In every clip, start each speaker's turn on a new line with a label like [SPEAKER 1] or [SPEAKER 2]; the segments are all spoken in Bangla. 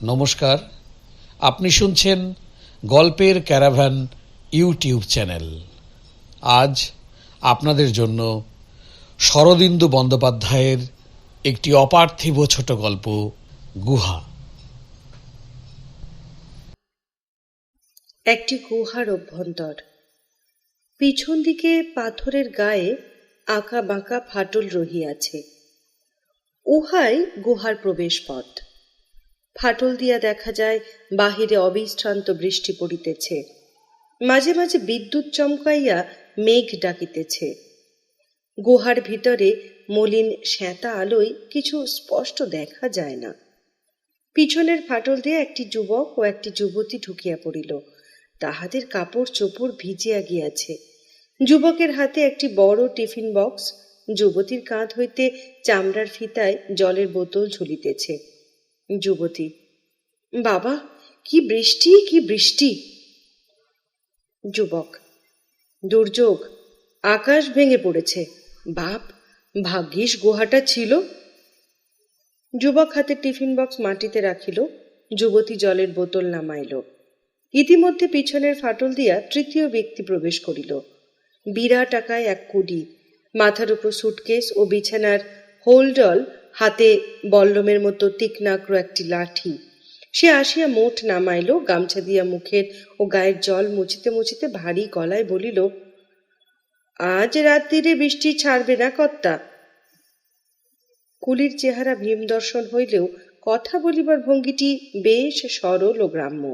[SPEAKER 1] নমস্কার, আপনি শুনছেন গল্পের ক্যারাভান ইউটিউব চ্যানেল। আজ আপনাদের জন্য শরদিন্দু বন্দ্যোপাধ্যায়ের একটি অপার্থিব ছোট গল্প, গুহা।
[SPEAKER 2] একটি গুহার অভ্যন্তর। পিছন দিকে পাথরের গায়ে আঁকা বাঁকা ফাটল রহিয়াছে। উহাই গুহার প্রবেশ পথ। ফাটল দিয়া দেখা যায় বাহিরে অবিশ্রান্ত বৃষ্টি পড়িতেছে, মাঝে মাঝে বিদ্যুৎ চমকাইয়া মেঘ ডাকিতেছে। গুহার ভিতরে মলিন শ্যাতা আলোয় কিছু স্পষ্ট দেখা যায় না। পিছনের ফাটল দিয়ে একটি যুবক ও একটি যুবতী ঢুকিয়া পড়িল। তাহাদের কাপড় চোপড় ভিজিয়া গিয়াছে। যুবকের হাতে একটি বড় টিফিন বক্স, যুবতীর কাঁধ হইতে চামড়ার ফিতায় জলের বোতল ঝুলিতেছে। যুবতী: বাবা, কি বৃষ্টি, কি বৃষ্টি! যুবক: দুর্যোগ, আকাশ ভেঙে পড়েছে। বাপ, ভাগ্যিস গুহাটা ছিল। যুবক হাতে টিফিন বক্স মাটিতে রাখিল, যুবতী জলের বোতল নামাইল। ইতিমধ্যে পিছনের ফাটল দিয়া তৃতীয় ব্যক্তি প্রবেশ করিল। বিরাট আকায় এক কুডি, মাথার উপর সুটকেস ও বিছানার হোলডল, হাতে বল্লমের মতো তীক্ষ্ণাগ্র একটি লাঠি। সে আসিয়া মোট নামাইল, গামছা দিয়া মুখের ও গায়ের জল মুছিতে মুছিতে ভারী গলায় বলিল, আজ রাত্রিরে বৃষ্টি ছাড়বে না কর্তা। কুলির চেহারা ভীম দর্শন হইলেও কথা বলিবার ভঙ্গিটি বেশ সরল ও গ্রাম্য।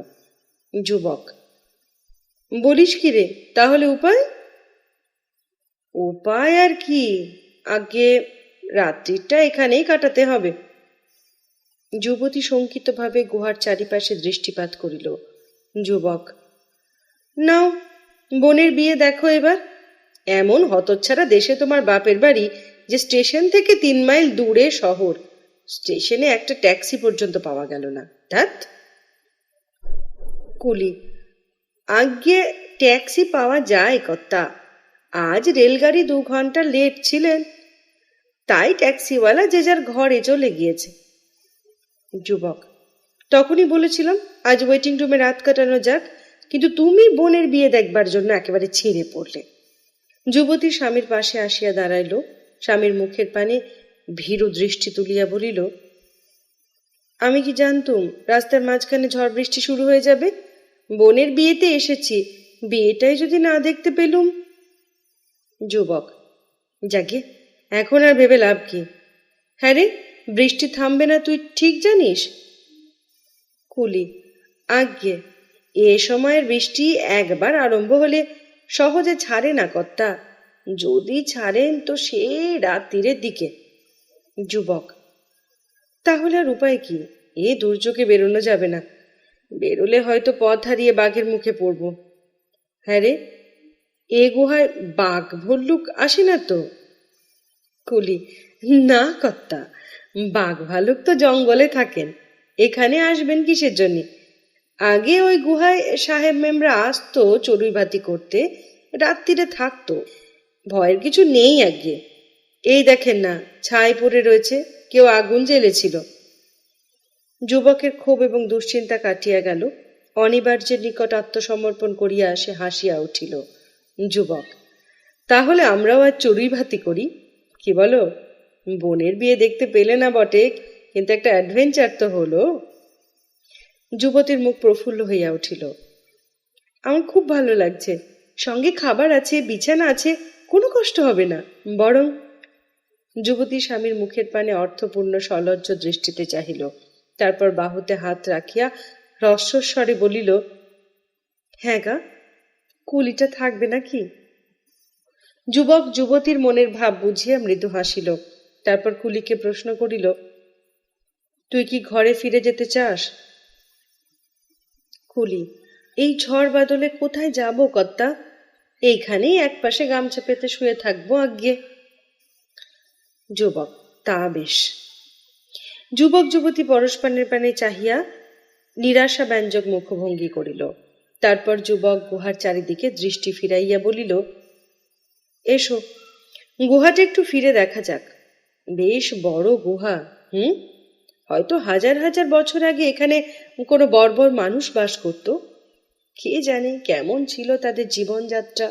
[SPEAKER 2] যুবক: বলিস কি রে, তাহলে উপায়? উপায় আর কি, আগে রাত্রিটা এখানেই কাটাতে হবে। যুবতী শঙ্কিতভাবে গুহার চারিপাশে দৃষ্টিপাত করিল। যুবক: নাও, বোনের বিয়ে দেখো এবার। এমন হতচ্ছাড়া দেশে তোমার বাপের বাড়ি যে স্টেশন থেকে 3 মাইল দূরে শহর, স্টেশনে একটা ট্যাক্সি পর্যন্ত পাওয়া গেল না। ধ্যাৎ। কুলি: আজ্ঞে ট্যাক্সি পাওয়া যায় কর্তা, আজ রেলগাড়ি 2 ঘন্টা লেট ছিলেন, তাই ট্যাক্সিওয়ালা যে যার ঘরে চলে গিয়েছে। যুবক: তখনই বলেছিলাম আজ ওয়েটিং রুমে রাত কাটানো যাক, কিন্তু তুমি বোনের বিয়ে দেখবার জন্য একেবারে ছিঁড়ে পড়লে। যুবতী স্বামীর পাশে আসিয়া দাঁড়াইল, স্বামীর মুখের পানে ভীরু দৃষ্টি তুলিয়া বলিল, আমি কি জানতুম রাস্তার মাঝখানে ঝড় বৃষ্টি শুরু হয়ে যাবে? বোনের বিয়েতে এসেছি, বিয়েটাই যদি না দেখতে পেলুম। যুবক: যাকে, এখন আর ভেবে লাভ কি? হ্যাঁ রে, বৃষ্টি থামবে না তুই ঠিক জানিস? কুলি: আজ্ঞে, এ সময়ের বৃষ্টি একবার আরম্ভ হলে সহজে ছাড়ে না কর্তা, যদি ছাড়েন তো সে রাত্রিরের দিকে। যুবক: তাহলে আর উপায় কি? এ দুর্যোগে বেরোনো যাবে না, বেরোলে হয়তো পথ হারিয়ে বাঘের মুখে পড়ব। হ্যাঁ রে, এ গুহায় বাঘ ভল্লুক আসে না তো? কুলি: না কর্তা, বাঘ ভালুক তো জঙ্গলে থাকেন, এখানে আসবেন কিসের জন্য? আগে ওই গুহায় সাহেব মেমরা আসতো চড়ুই ভাতি করতে, রাত্রিরে থাকতো, ভয়ের কিছু নেই। আগে এই দেখেন না, ছাই পড়ে রয়েছে, কেউ আগুন জ্বেলেছিল। যুবকের ক্ষোভ এবং দুশ্চিন্তা কাটিয়া গেল, অনিবার্যের নিকট আত্মসমর্পণ করিয়া সে হাসিয়া উঠিল। যুবক: তাহলে আমরাও আজ চড়ুই ভাতি করি, কি বলো? বোনের বিয়ে দেখতে পেলে না বটে, কিন্তু একটা অ্যাডভেঞ্চার তো হলো। যুবতীর মুখ প্রফুল্ল হইয়া উঠিল। আমার খুব ভালো লাগছে, সঙ্গে খাবার আছে, বিছানা আছে, কোনো কষ্ট হবে না। বরং। যুবতী স্বামীর মুখের পানে অর্থপূর্ণ সলজ্জ দৃষ্টিতে চাহিল, তারপর বাহুতে হাত রাখিয়া রস্বস্বরে বলিল, হ্যাঁ গা, কুলিটা থাকবে নাকি? যুবক যুবতীর মনের ভাব বুঝিয়া মৃদু হাসিল, তারপর কুলিকে প্রশ্ন করিল, তুই কি ঘরে ফিরে যেতে চাস? কুলি: এই ঝড় বাদলে কোথায় যাব কর্তা? এইখানেই একপাশে গামছা পেতে শুয়ে থাকবো আজ্ঞে। যুবক: তা বেশ। যুবক যুবতী পরস্পরের পানে চাহিয়া নিরাশা ব্যঞ্জক মুখভঙ্গি করিল। তারপর যুবক গুহার চারিদিকে দৃষ্টি ফিরাইয়া বলিল, এসো, গুহাটা একটু ফিরে দেখা যাক। বেশ বড় গুহা। হয়তো হাজার হাজার বছর আগে এখানে কোনো বর্বর মানুষ বাস করত। কে জানে কেমন ছিল তাদের জীবনযাত্রা।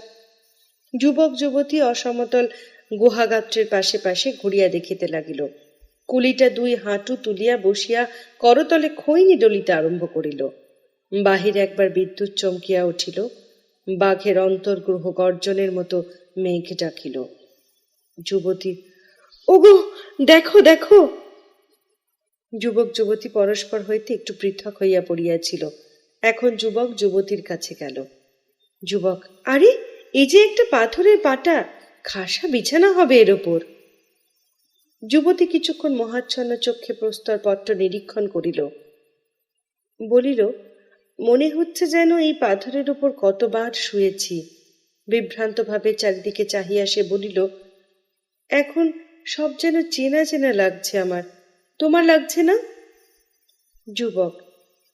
[SPEAKER 2] যুবক যুবতী অসমতল গুহাগাত্রের পাশে পাশে ঘুরিয়া দেখিতে লাগিল। কুলিটা দুই হাঁটু তুলিয়া বসিয়া করতলে খৈনি ডলিতে আরম্ভ করিল। বাহিরে একবার বিদ্যুৎ চমকিয়া উঠিল। বাঘের অন্তর্গ্রহ গর্জনের মতো মেঘ ডাকিল। যুবতী, ওগো দেখো দেখো। যুবক যুবতী পরস্পর হইতে একটু পৃথক হইয়া পড়িয়াছিল। এখন যুবক যুবতীর কাছে গেল। যুবক, আরে এই যে একটা পাথরের পাটা, খাসা বিছানা হবে এর ওপর। যুবতী কিছুক্ষণ মহাচ্ছন্ন চক্ষে প্রস্তর পত্র নিরীক্ষণ করিল। বলিল, মনে হচ্ছে যেন এই পাথরের উপর কতবার শুয়েছি। বিভ্রান্ত ভাবে চারিদিকে চাহিয়া সে বলিল, এখন সব যেন চেনা চেনা লাগছে আমার, তোমার লাগছে না? যুবক,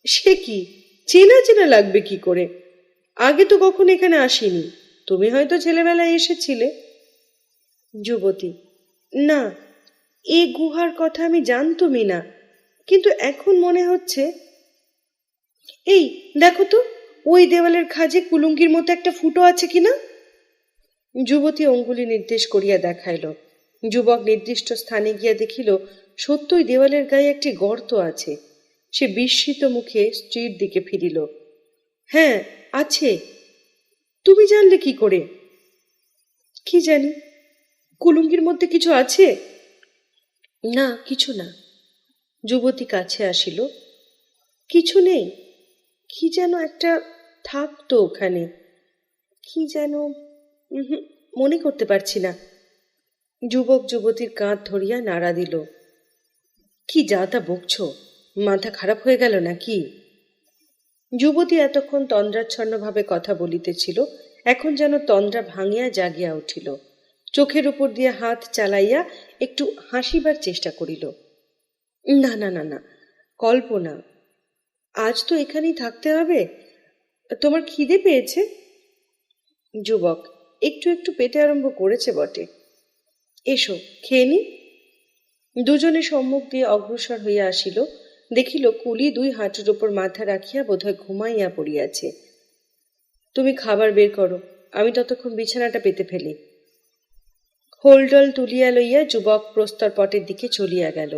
[SPEAKER 2] সে কি, চেনা চেনা লাগবে কি করে? আগে তো কখনো এখানে আসিনি, তুমি হয়তো ছেলেবেলায় এসেছিলে। যুবতী, না, এই গুহার কথা আমি জানতুমই না, কিন্তু এখন মনে হচ্ছে। এই দেখো তো, ওই দেওয়ালের খাজে কুলুঙ্গির মতো একটা ফুটো আছে কিনা? যুবতী অঙ্গুলি নির্দেশ করিয়া দেখাইল। যুবক নির্দিষ্ট স্থানে গিয়া দেখিল সত্যই দেওয়ালের গায়ে একটি গর্ত আছে। সে বিস্মিত মুখে স্ত্রীর দিকে ফিরিল। হ্যাঁ, আছে। তুমি জানলে কি করে? কি জানি, কুলুঙ্গির মধ্যে কিছু আছে। না, কিছু না। যুবতী কাছে আসিল। কিছু নেই, কি যেন একটা থাকতো ওখানে, কি যেন মনে করতে পারছি না। যুবক যুবতীর কাঁধ ধরিয়া নাড়া দিল। কি যা তা বকছ, মাথা খারাপ হয়ে গেল নাকি? যুবতী এতক্ষণ তন্দ্রাচ্ছন্ন ভাবে কথা বলিতেছিল, এখন যেন তন্দ্রা ভাঙিয়া জাগিয়া উঠিল। চোখের উপর দিয়ে হাত চালাইয়া একটু হাসিবার চেষ্টা করিল। না না না না, কল্পনা। আজ তো এখানেই থাকতে হবে। তোমার খিদে পেয়েছে? যুবক, একটু একটু পেতে আরম্ভ করেছে বটে। এসো খেয়ে নি। দুজনে সম্মুখ দিয়ে অগ্রসর হইয়া আসিল। দেখিল কুলি দুই হাঁটুর উপর মাথা রাখিয়া বোধহয় ঘুমাইয়া পড়িয়াছে। তুমি খাবার বের করো, আমি ততক্ষণ বিছানাটা পেতে ফেলি। হোলডল তুলিয়া লইয়া যুবক প্রস্তর পটের দিকে চলিয়া গেল।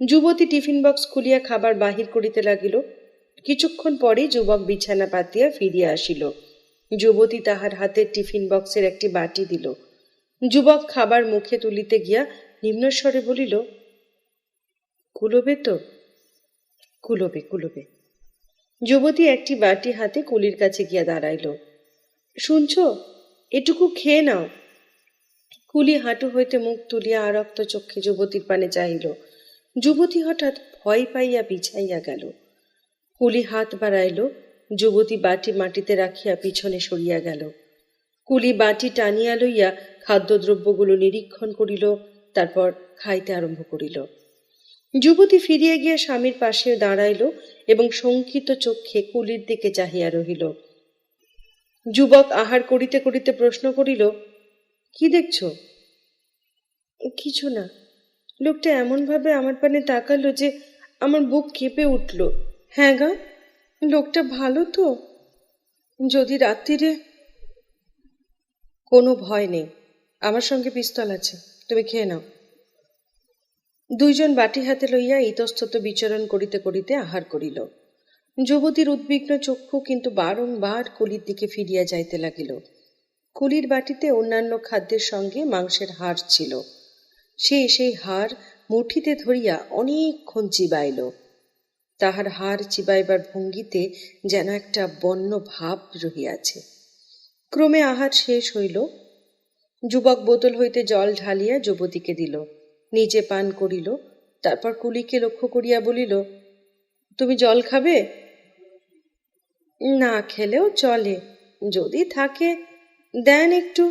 [SPEAKER 2] যুবতী টিফিন বক্স খুলিয়া খাবার বাহির করিতে লাগিল। কিছুক্ষণ পরে যুবক বিছানা পাতিয়া ফিরিয়া আসিল। যুবতী তাহার হাতের টিফিন বক্সের একটি বাটি দিল। যুবক খাবার মুখে তুলিতে গিয়া নিম্নস্বরে বলিল, কুলোবে তো? কুলোবে কুলোবে। যুবতী একটি বাটি হাতে কুলির কাছে গিয়া দাঁড়াইল। শুনছ, এটুকু খেয়ে নাও। কুলি হাঁটু হইতে মুখ তুলিয়া আরক্ত চক্ষে যুবতীর পানে চাহিল। যুবতী হঠাৎ ভয় পাইয়া পিছাইয়া গেল। কুলি হাত বাড়াইল। যুবতী বাটি মাটিতে রাখিয়া পিছনে সরিয়া গেল। কুলি বাটি টানিয়া লইয়া খাদ্যদ্রব্যগুলো নিরীক্ষণ করিল, তারপর খাইতে আরম্ভ করিল। যুবতী ফিরিয়া গিয়া স্বামীর পাশে দাঁড়াইল এবং শঙ্কিত চক্ষে কুলির দিকে চাহিয়া রহিল। যুবক আহার করিতে করিতে প্রশ্ন করিল, কি দেখছ? কিছু না। লোকটা এমন ভাবে আমার পানে তাকালো যে আমার বুক কেঁপে উঠল। হ্যাঁ গা, লোকটা ভালো তো? যদি রাত্রিরে। কোনো ভয় নেই, আমার সঙ্গে পিস্তল আছে, তুমি খেয়ে নাও। দুইজন বাটি হাতে লইয়া ইতস্তত বিচরণ করিতে করিতে আহার করিল। যুবতীর উদ্বিগ্ন চক্ষু কিন্তু বারংবার কুলির দিকে ফিরিয়া যাইতে লাগিল। কুলির বাটিতে অন্যান্য খাদ্যের সঙ্গে মাংসের হাড় ছিল। সে সেই হাড় মুঠিতে ধরিয়া অনেকক্ষণ চিবাইল। তাহার হাড় চিবাইবার ভঙ্গিতে যেন একটা বন্য ভাব রহিয়াছে। ক্রমে আহার শেষ হইল। যুবক বোতল হইতে জল ঢালিয়া যুবতীকে দিল, নিজে পান করিল। তারপর কুলিকে লক্ষ্য করিয়া বলিল, তুমি জল খাবে? না খেলেও চলে, যদি থাকে দেন একটু।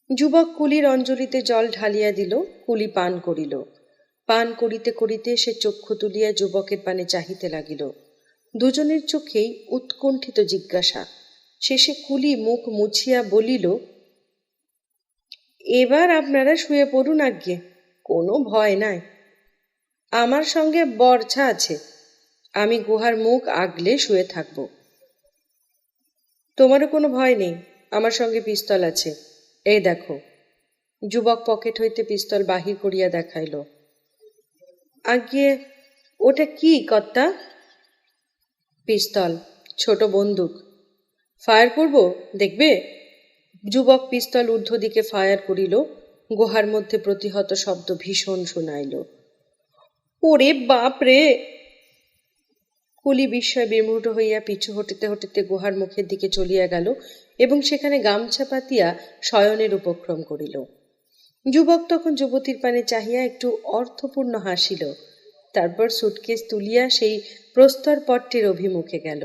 [SPEAKER 2] যুবক কুলির অঞ্জলিতে জল ঢালিয়া দিল। কুলি পান করিল। পান করিতে করিতে সে চক্ষু তুলিয়া যুবকের পানে চাহিতে লাগিল। দুজনের চোখেই উৎকণ্ঠিত জিজ্ঞাসা। শেষে কুলি মুখ মুছিয়া বলিল, এবার আপনারা শুয়ে পড়ুন আজ্ঞে, কোনো ভয় নাই। আমার সঙ্গে বর্ষা আছে, আমি গুহার মুখ আগলে শুয়ে থাকব। তোমারও কোনো ভয় নেই, আমার সঙ্গে পিস্তল আছে, এই দেখো। যুবক পকেট হইতে পিস্তল বাহির করিয়া দেখাইল। আজ্ঞে, ওটা কি কর্তা? পিস্তল, ছোট বন্দুক। ফায়ার করব, দেখবে? যুবক পিস্তল ঊর্ধ্ব দিকে ফায়ার করিল। গুহার মধ্যে প্রতিহত শব্দ ভীষণ শুনাইল। ওরে বাপ রে! কুলি বিস্ময় বিমূঢ় হইয়া পিছু হটিতে হটিতে গুহার মুখের দিকে চলিয়া গেল এবং সেখানে গামছা পাতিয়া শয়নের উপক্রম করিল। যুবক তখন যুবতীর পানে চাহিয়া একটু অর্থপূর্ণ হাসিল, তারপর সুটকেস তুলিয়া সেই প্রস্তরপট্টের অভিমুখে গেল।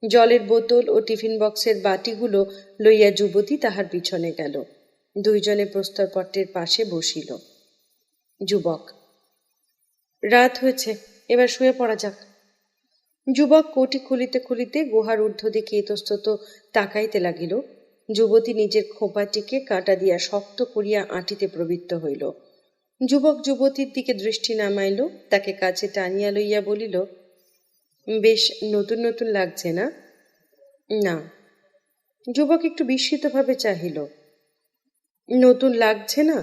[SPEAKER 2] জলের বোতল ও টিফিন বক্সের বাটিগুলো লইয়া যুবতী তাহার পিছনে গেল। দুইজনে প্রস্তরপট্টের পাশে বসিল। যুবক: রাত হয়েছে, এবার শুয়ে পড়া যাক। যুবক কোটি খুলিতে খুলিতে গুহার ঊর্ধ্ব দিকে ইতস্তত তাকাইতে লাগিল। যুবতী নিজের খোঁপাটিকে কাঁটা দিয়া শক্ত করিয়া আঁটিতে প্রবৃত্ত হইল। যুবক যুবতীর দিকে দৃষ্টি নামাইল, তাকে কাছে টানিয়া লইয়া বলিল, বেশ নতুন নতুন লাগছে না? না। যুবক একটু বিস্মিতভাবে চাহিল। নতুন লাগছে না?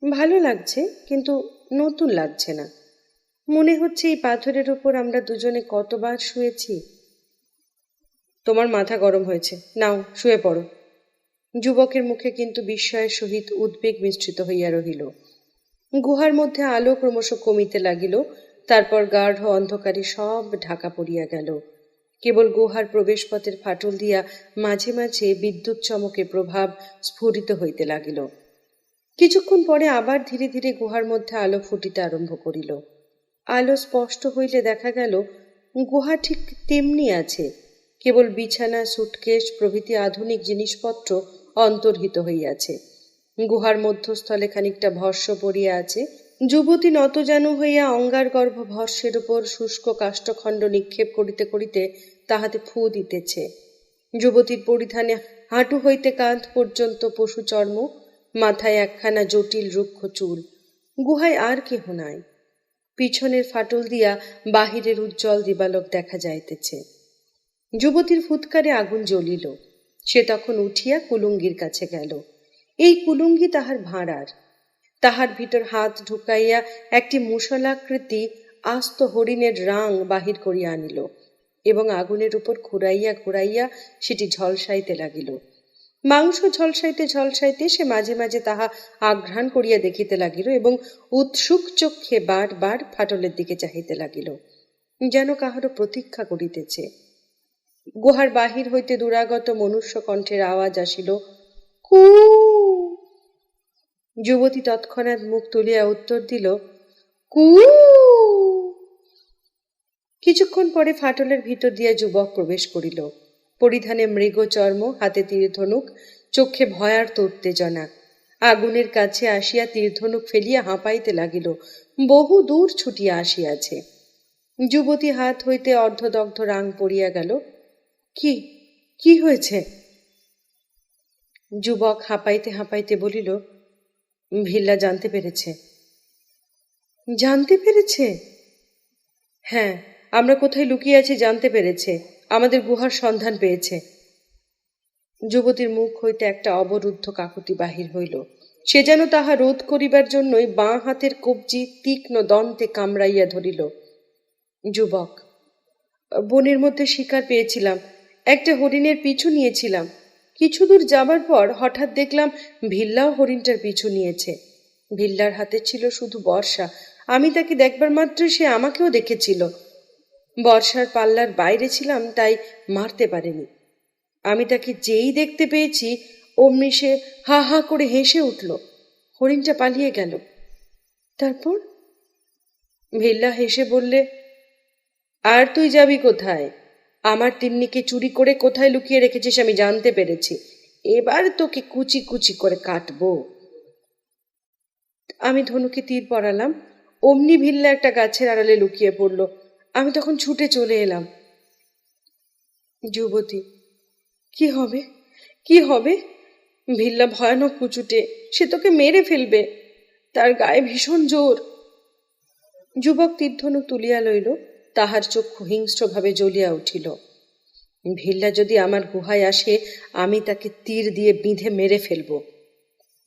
[SPEAKER 2] ভালো লাগছে, কিন্তু নতুন লাগছে না। মনে হচ্ছে এই পাথরের উপর আমরা দুজনে কতবার শুয়েছি। তোমার মাথা গরম হয়েছে, নাও শুয়ে পড়ো। যুবকের মুখে কিন্তু বিস্ময়ের সহিত উদ্বেগ মিশ্রিত হইয়া রহিল। গুহার মধ্যে আলো ক্রমশ কমিতে লাগিল, তারপর গাঢ় অন্ধকারে সব ঢাকা পড়িয়া গেল। কেবল গুহার প্রবেশপথের ফাটল দিয়া মাঝে মাঝে বিদ্যুৎ চমকের প্রভাব স্ফুরিত হইতে লাগিল। কিছুক্ষণ পরে আবার ধীরে ধীরে গুহার মধ্যে আলো ফুটিতে আরম্ভ করিল। আলো স্পষ্ট হইলে দেখা গেল গুহা ঠিক তেমনি আছে, কেবল বিছানা, সুটকেস প্রভৃতি আধুনিক জিনিসপত্র অন্তর্হিত হইয়াছে। গুহার মধ্যস্থলে খানিকটা ভস্ম পড়িয়া আছে। যুবতী নতজানু হইয়া অঙ্গারগর্ভ ভস্মের উপর শুষ্ক কাষ্ঠখণ্ড নিক্ষেপ করিতে করিতে তাহাতে ফু দিতেছে। যুবতীর পরিধানে হাঁটু হইতে কাঁধ পর্যন্ত পশু চর্ম, মাথায় একখানা জটিল রুক্ষ চুল। গুহায় আর কেহ নাই। পিছনের ফাটল দিয়া বাহিরের উজ্জ্বল দিবালোক দেখা যাইতেছে। যুবতীর ফুৎকারে আগুন জ্বলিল। সে তখন উঠিয়া কুলুঙ্গির কাছে গেল। এই কুলুঙ্গি তাহার ভাঁড়ার। তাহার ভিতর হাত ঢুকাইয়া একটি মুষলাকৃতি আস্ত হরিণের রাং বাহির করিয়া আনিল এবং আগুনের উপর ঘুরাইয়া ঘুরাইয়া সেটি ঝলসাইতে লাগিল। মাংস ঝলসাইতে ঝলসাইতে সে মাঝে মাঝে তাহা আঘ্রাণ করিয়া দেখিতে লাগিল এবং উৎসুক চক্ষে বার বার ফাটলের দিকে চাহিতে লাগিল, যেন কাহারও প্রতীক্ষা করিতেছে। গুহার বাহির হইতে দুরাগত মনুষ্য কণ্ঠের আওয়াজ আসিল, কু। যুবতী তৎক্ষণাৎ মুখ তুলিয়া উত্তর দিল, কু। কিছুক্ষণ পরে ফাটলের ভিতর দিয়া যুবক প্রবেশ করিল। পরিধানে মৃগচর্ম, হাতে তীরধনুক, চক্ষে ভয়ার্ত উত্তেজনা। আগুনের কাছে আসিয়া তীরধনুক ফেলিয়া হাঁপাইতে লাগিল। বহু দূর ছুটিয়া আসিয়াছে। যুবতী হাত হইতে অর্ধদগ্ধ রাং পড়িয়া গেল। কি কি হয়েছে? যুবক হাঁপাইতে হাঁপাইতে বলিল, ভিল্লা জানতে পেরেছে। জানতে পেরেছে? হ্যাঁ, আমরা কোথায় লুকিয়ে আছি জানতে পেরেছে। আমাদের গুহার সন্ধান পেয়েছে। যুবতীর মুখ হইতে একটা অবরুদ্ধ কাকুতি বাহির হইল। সে যেন তাহা রোধ করিবার জন্যই বাঁ হাতের কবজি তীক্ষ্ণ দন্তে কামড়াইয়া ধরিল। যুবক: বনের মধ্যে শিকার পেয়েছিলাম, একটা হরিণের পিছু নিয়েছিলাম। কিছু দূর যাবার পর হঠাৎ দেখলাম ভিল্লাও হরিণটার পিছু নিয়েছে। ভিল্লার হাতে ছিল শুধু বর্ষা। আমি তাকে দেখবার মাত্র সে আমাকেও দেখেছিল। বর্ষার পাল্লার বাইরে ছিলাম, তাই মারতে পারেনি। আমি তাকে যেই দেখতে পেয়েছি অমনি সে হা হা করে হেসে উঠল। হরিণটা পালিয়ে গেল। তারপর ভিল্লা হেসে বললে, আর তুই যাবি কোথায়? আমার তিন্নিকে চুরি করে কোথায় লুকিয়ে রেখেছিস আমি জানতে পেরেছি। এবার তোকে কুচি কুচি করে কাটবো। আমি ধনুকে তীর পরালাম। অমনি ভিল্লা একটা গাছের আড়ালে লুকিয়ে পড়ল। আমি তখন ছুটে চলে এলাম। যুবতী: কি হবে, কি হবে? ভিল্লা ভয়ানক কুচুটে, সে তোকে মেরে ফেলবে। তার গায়ে ভীষণ জোর। যুবক তীরধনুক তুলিয়া লইল, তাহার চক্ষু হিংস্রভাবে জ্বলিয়া উঠিল। ভিল্লা যদি আমার গুহায় আসে, আমি তাকে তীর দিয়ে বিঁধে মেরে ফেলব।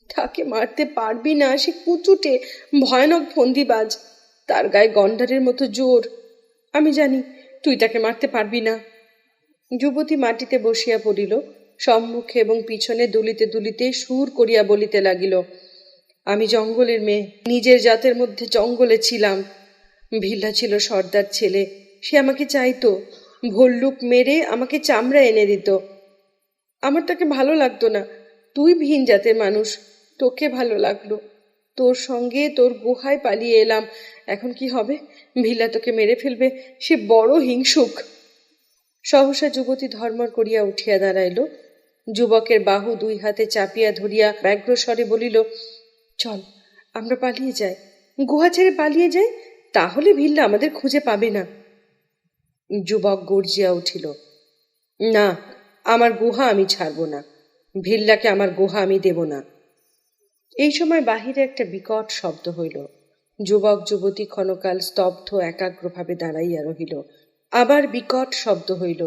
[SPEAKER 2] তাকে মারতে পারবি না, সে কুচুটে, ভয়ানক ফন্দিবাজ, তার গায়ে গন্ডারের মতো জোর। আমি জানি তুই তাকে মারতে পারবি না। যুবতী মাটিতে বসিয়া পড়িল, সম্মুখে এবং পিছনে দুলিতে দুলিতে সুর করিয়া বলিতে লাগিল, আমি জঙ্গলের মেয়ে, নিজের জাতের মধ্যে জঙ্গলে ছিলাম। ভিল্লা ছিল সর্দার ছেলে, সে আমাকে চাইতো, ভল্লুক মেরে আমাকে চামড়া এনে দিত। আমার তাকে ভালো লাগতো না, তুই ভিন জাতের মানুষ, তোকে ভালো লাগলো, তোর সঙ্গে তোর গুহায় পালিয়ে এলাম। এখন কি হবে? ভিল্লা তোকে মেরে ফেলবে, সে বড় হিংসুক। সহসা যুবতী ধর্মর করিয়া উঠিয়া দাঁড়াইল, যুবকের বাহু দুই হাতে চাপিয়া ধরিয়া ব্যগ্রস্বরে বলিল, চল আমরা পালিয়ে যাই, গুহা ছেড়ে পালিয়ে যাই, তাহলে ভিল্লা আমাদের খুঁজে পাবে না। যুবক গর্জিয়া উঠিল, না, আমার গুহা আমি ছাড়ব না, ভিল্লাকে আমার গুহা আমি দেব না। এই সময় বাহিরে একটা বিকট শব্দ হইল। যুবক যুবতী ক্ষণকাল স্তব্ধ একাগ্রভাবে দাঁড়াইয়া রহিল। আবার বিকট শব্দ হইল।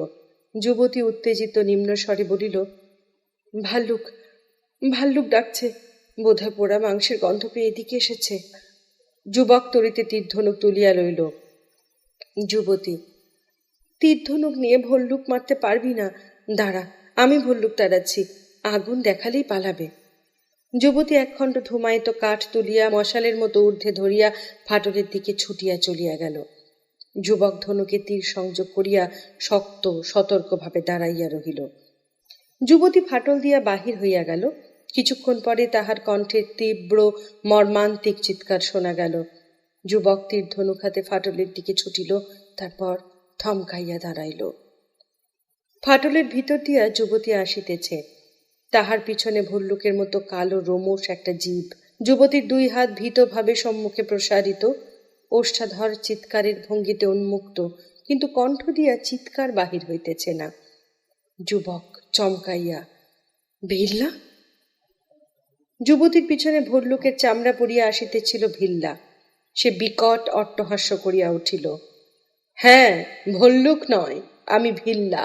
[SPEAKER 2] যুবতী উত্তেজিত নিম্নস্বরে বলিল, ভাল্লুক, ভাল্লুক ডাকছে, বোধহয় পোড়া মাংসের গন্ধ পেয়ে এদিকে এসেছে। যুবক তরিতে তীরধনুক তুলিয়া লইল। যুবতী, তীরধনুক নিয়ে ভল্লুক মারতে পারবি না, দাঁড়া, আমি ভল্লুক তাড়াচ্ছি, আগুন দেখালেই পালাবে। যুবতী একখণ্ড ধূমায়িত কাঠ তুলিয়া মশালের মতো ঊর্ধ্বে ধরিয়া ফাটলের দিকে ছুটিয়া চলিয়া গেল। যুবক ধনুকে তীর সংযোগ করিয়া শক্ত সতর্কভাবে দাঁড়াইয়া রহিল। যুবতী ফাটল দিয়া বাহির হইয়া গেল। কিছুক্ষণ পরে তাহার কণ্ঠে তীব্র মর্মান্তিক চিৎকার শোনা গেল। যুবক তীর ধনুক হাতে ফাটলের দিকে ছুটিল, তারপর থমকাইয়া দাঁড়াইল। ফাটলের ভিতর দিয়া যুবতী আসিতেছে, তাহার পিছনে ভল্লুকের মতো কালো রোমশ একটা জীব। যুবতীর দুই হাত ভীতভাবে সম্মুখে প্রসারিত, ওষ্ঠাধর চিৎকারের ভঙ্গিতে উন্মুক্ত, কিন্তু কণ্ঠ দিয়া চিৎকার বাহির হইতেছে না। যুবক চমকাইয়া, ভিল্লা? যুবতীর পিছনে ভল্লুকের চামড়া পরিয়া আসিতেছিল ভিল্লা। সে বিকট অট্টহাস্য করিয়া উঠিল, হ্যাঁ, ভল্লুক নয়, আমি ভিল্লা।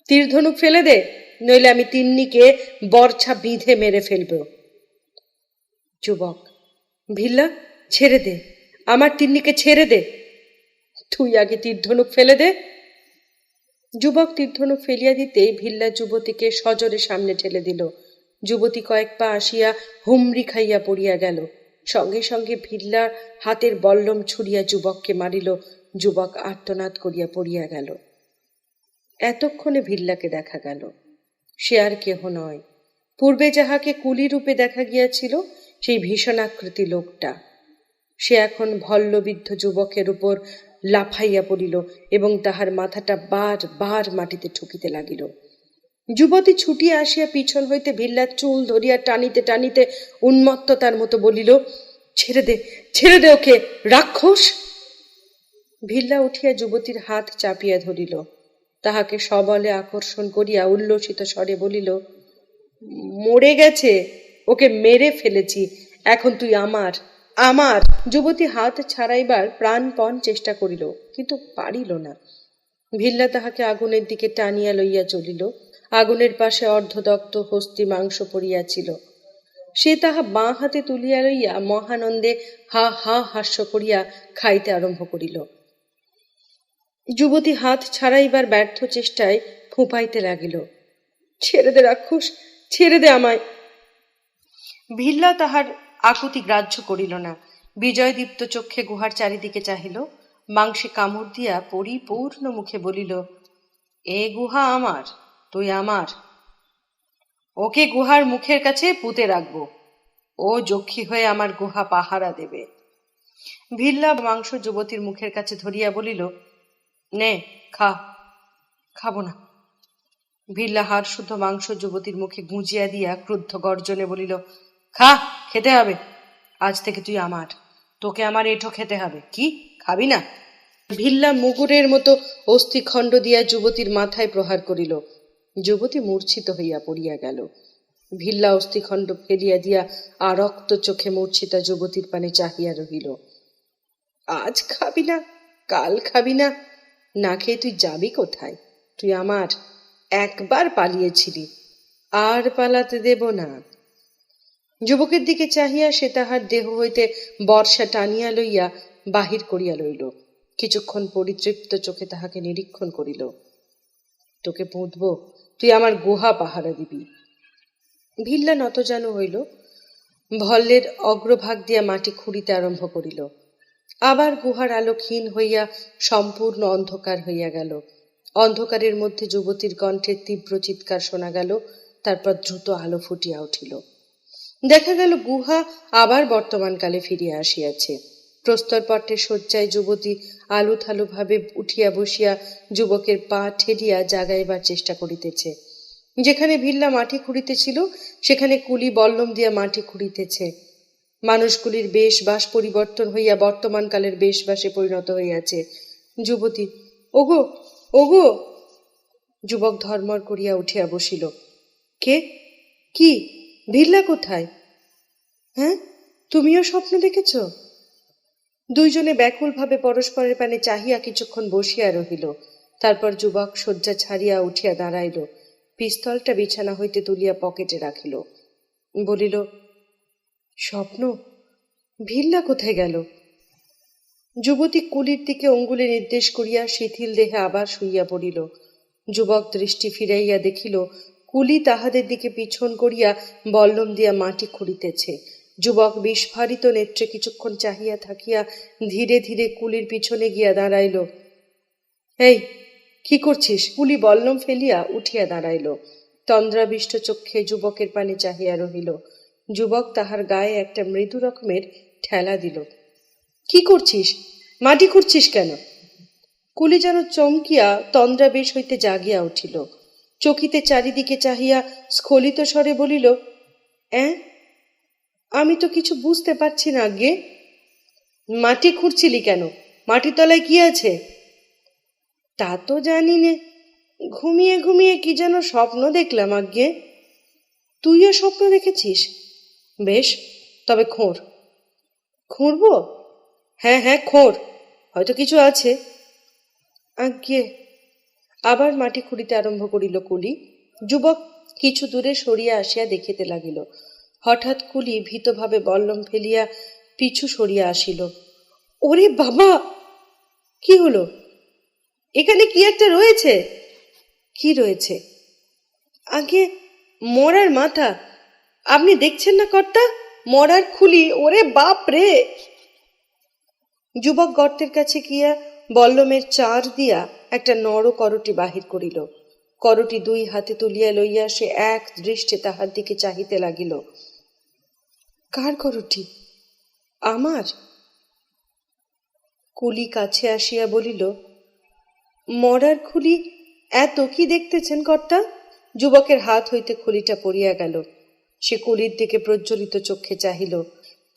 [SPEAKER 2] তীরধনুক ফেলে দে, নইলে আমি তিন্নিকে বর্ছা বিঁধে মেরে ফেলব। যুবক, ভিল্লা, ছেড়ে দে, আমার তিন্নিকে ছেড়ে দে, তুই আগে তীরধনুক ফেলে দে। যুবক তীরধনুক ফেলিয়া দিতেই ভিল্লা যুবতীকে সজোরে সামনে ঠেলে দিল। যুবতী কয়েক পা আসিয়া হুমড়ি খাইয়া পড়িয়া গেল। সঙ্গে সঙ্গে ভিল্লার হাতের বল্লম ছুড়িয়া যুবককে মারিল। যুবক আর্তনাদ করিয়া পড়িয়া গেল। এতক্ষণে ভিল্লাকে দেখা গেল। সে আর কেহ নয়, পূর্বে যাহাকে কুলি রূপে দেখা গিয়াছিল, সেই ভীষণাকৃতি লোকটা। সে এখন ভল্লবিদ্ধ যুবকের উপর লাফাইয়া পড়িল এবং তাহার মাথাটা বার বার মাটিতে ঠুকিতে লাগিল। যুবতী ছুটিয়া আসিয়া পিছন হইতে ভিল্লার চুল ধরিয়া টানিতে টানিতে উন্মত্ততার মতো বলিল, ছেড়ে দে, ছেড়ে দে ওকে, রাক্ষস! ভিল্লা উঠিয়া যুবতীর হাত চাপিয়া ধরিল, তাহাকে সবলে আকর্ষণ করিয়া উল্লসিত স্বরে বলিল, মরে গেছে, ওকে মেরে ফেলেছি, এখন তুই আমার, আমার। যুবতী হাত ছাড়াইবার প্রাণপণ চেষ্টা করিল, কিন্তু পারিল না। ভিল্লা তাহাকে আগুনের দিকে টানিয়া লইয়া চলিল। আগুনের পাশে অর্ধদগ্ধ হস্তি মাংস পড়িয়াছিল। সে তাহা বাঁ হাতে তুলিয়া লইয়া মহানন্দে হা হা হাস্য করিয়া খাইতে আরম্ভ করিল। যুবতী হাত ছাড়াইবার ব্যর্থ চেষ্টায় ফুঁপাইতে লাগিল, ছেড়ে দে রাক্ষস, ছেড়ে দে আমায়। ভিল্লা তাহার আকুতি গ্রাহ্য করিল না। বিজয়দীপ্ত চক্ষে গুহার চারিদিকে চাহিল, মাংসে কামড় দিয়া পরিপূর্ণ মুখে বলিল, এ গুহা আমার, তুই আমার। ওকে গুহার মুখের কাছে পুঁতে রাখবো, ও যক্ষী হয়ে আমার গুহা পাহারা দেবে। ভিল্লা মাংস যুবতীর মুখের কাছে ধরিয়া বলিল, নে খা। খাবো না। ভিল্লা হাড় শুদ্ধ মাংস যুবতীর মুখে গুঁজিয়া দিয়া ক্রুদ্ধ গর্জনে বলিল, খা, খেতে হবে, আজ থেকে তুই আমার, তোকে আমার এঁঠো খেতে হবে। কি, খাবি না? ভিল্লা মুগুরের মতো অস্থিখণ্ড দিয়া যুবতীর মাথায় প্রহার করিল। যুবতী মূর্ছিত হইয়া পড়িয়া গেল। ভিল্লা অস্থিখণ্ড ফেলিয়া দিয়া আরক্ত চোখে মূর্ছিতা যুবতীর পানে চাহিয়া রহিল। আজ খাবি না, কাল খাবি না, না খেয়ে তুই যাবি কোথায়? তুই আমার একবার পালিয়েছিলি, আর পালাতে দেব না। যুবকের দিকে চাহিয়া সে তাহার দেহ হইতে বর্ষা টানিয়া লইয়া বাহির করিয়া লইল। কিছুক্ষণ পরিতৃপ্ত চোখে তাহাকে নিরীক্ষণ করিল। তোকে পুঁতব, তুই আমার গুহা পাহারা দিবি। ভিল্লা নতজানু হইল, ভল্লের অগ্রভাগ দিয়া মাটি খুঁড়িতে আরম্ভ করিল। আবার গুহার আলো ক্ষীণ হইয়া সম্পূর্ণ অন্ধকার হইয়া গেল। অন্ধকারের মধ্যে যুবতীর কণ্ঠের তীব্র চিৎকার শোনা গেল। তারপর দ্রুত আলো ফুটিয়া উঠিল। দেখা গেল গুহা আবার বর্তমানকালে ফিরিয়া আসিয়াছে। প্রস্তরপট্টের শয্যায় যুবতী আলুথালু ভাবে উঠিয়া বসিয়া যুবকের পা ঠেলিয়া জাগাইবার চেষ্টা করিতেছে। যেখানে ভিল্লা মাটি খুঁড়িতেছিল সেখানে কুলি বল্লম দিয়া মাটি খুঁড়িতেছে। মানুষগুলির বেশবাস পরিবর্তন হইয়া বর্তমানকালের বেশবাসে পরিণত হইয়াছে। যুবতী, ওগো ওগো! যুবক ধর্মর করিয়া উঠিয়া বসিল। কে? কি? ভিল্লা কোথায়? হ্যাঁ, তুমিও স্বপ্ন দেখেছ? দুইজনে ব্যাকুলভাবে পরস্পরের পানে চাহিয়া কিছুক্ষণ বসিয়া রহিল। তারপর যুবক শয্যা ছাড়িয়া উঠিয়া দাঁড়াইল, পিস্তলটা বিছানা হইতে তুলিয়া পকেটে রাখিল। বলিল, স্বপ্ন? ভিল্লা কোথায় গেল? যুবতী কুলির দিকে অঙ্গুলে নির্দেশ করিয়া শিথিল দেহে আবার শুইয়া পড়িল। যুবক দৃষ্টি ফিরাইয়া দেখিল কুলি তাহাদের দিকে পিছন করিয়া বল্লম দিয়া মাটি খুঁড়িতেছে। যুবক বিস্ফারিত নেত্রে কিছুক্ষণ চাহিয়া থাকিয়া ধীরে ধীরে কুলির পিছনে গিয়া দাঁড়াইল। এই, কি করছিস? কুলি বল্লম ফেলিয়া উঠিয়া দাঁড়াইল। তন্দ্রাবিষ্ট চক্ষে যুবকের পানে চাহিয়া রহিল। যুবক তাহার গায়ে একটা মৃদু রকমের ঠেলা দিল। কি করছিস? মাটি খুঁড়ছিস কেন? কুলি যেন চমকিয়া তন্দ্রাবেশ হইতে জাগিয়া উঠিল। চকিতে চারিদিকে চাহিয়া স্খলিত স্বরে বলিল, আমি তো কিছু বুঝতে পারছি না আজ্ঞে। মাটি খুঁড়ছিলি কেন? মাটির তলায় কি আছে? তা তো জানি নে, ঘুমিয়ে ঘুমিয়ে কি যেন স্বপ্ন দেখলাম আজ্ঞে। তুইও স্বপ্ন দেখেছিস? বেশ, তবে খোঁড়। খুঁড়ব? হ্যাঁ হ্যাঁ, খোঁড়, হয়তো কিছু আছে। আজ্ঞে। আবার মাটি খুঁড়িতে আরম্ভ করিল কুলি। যুবক কিছু দূরে সরিয়া আসিয়া দেখিতে লাগিল। হঠাৎ কুলি ভীতভাবে বল্লম ফেলিয়া পিছু সরিয়া আসিল। ওরে বাবা! কি হলো? এখানে কি একটা রয়েছে। কি রয়েছে? আগে মরার মাথা। আপনি দেখছেন না কর্তা? মরার খুলি। ওরে বাপ রে! যুবক গর্তের কাছে গিয়া বল্লমের চার দিয়া একটা নর করটি বাহির করিল। করটি দুই হাতে তুলিয়া লইয়া সে এক দৃষ্টে তাহার দিকে চাহিতে লাগিল। কার করটি? আমার। কুলি কাছে আসিয়া বলিল, মরার খুলি এত কি দেখতেছেন কর্তা? যুবকের হাত হইতে খুলিটা পড়িয়া গেল। সে কুলির দিকে প্রজ্বলিত চক্ষে চাহিল।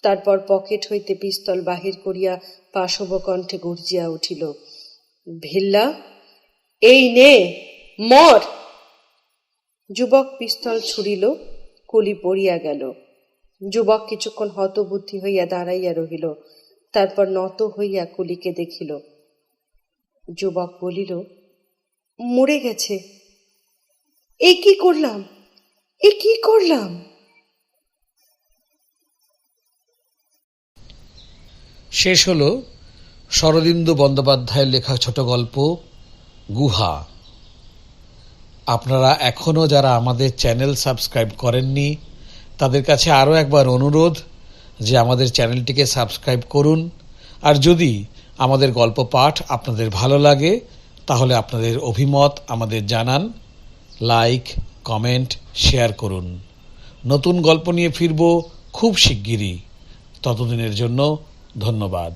[SPEAKER 2] তারপর পকেট হইতে পিস্তল বাহির করিয়া পাশব কণ্ঠে গর্জিয়া উঠিল, ভিল্লা, এই নে, মর! যুবক পিস্তল ছুড়িল। কুলি পড়িয়া গেল। যুবক কিছুক্ষণ হতবুদ্ধি হইয়া দাঁড়াইয়া রহিল। তারপর নত হইয়া কুলিকে দেখিল। যুবক বলিল, মরে গেছে। এ কি করলাম, এ কি করলাম?
[SPEAKER 1] শেষ হলো শরদিন্দু বন্দ্যোপাধ্যায়ের লেখা ছোট গল্প গুহা। আপনারা এখনও যারা আমাদের চ্যানেল সাবস্ক্রাইব করেননি তাদের কাছে আরও একবার অনুরোধ যে আমাদের চ্যানেলটিকে সাবস্ক্রাইব করুন। আর যদি আমাদের গল্প পাঠ আপনাদের ভালো লাগে তাহলে আপনাদের অভিমত আমাদের জানান, লাইক, কমেন্ট, শেয়ার করুন। নতুন গল্প নিয়ে ফিরব খুব শিগগিরই। ততদিনের জন্য ধন্যবাদ।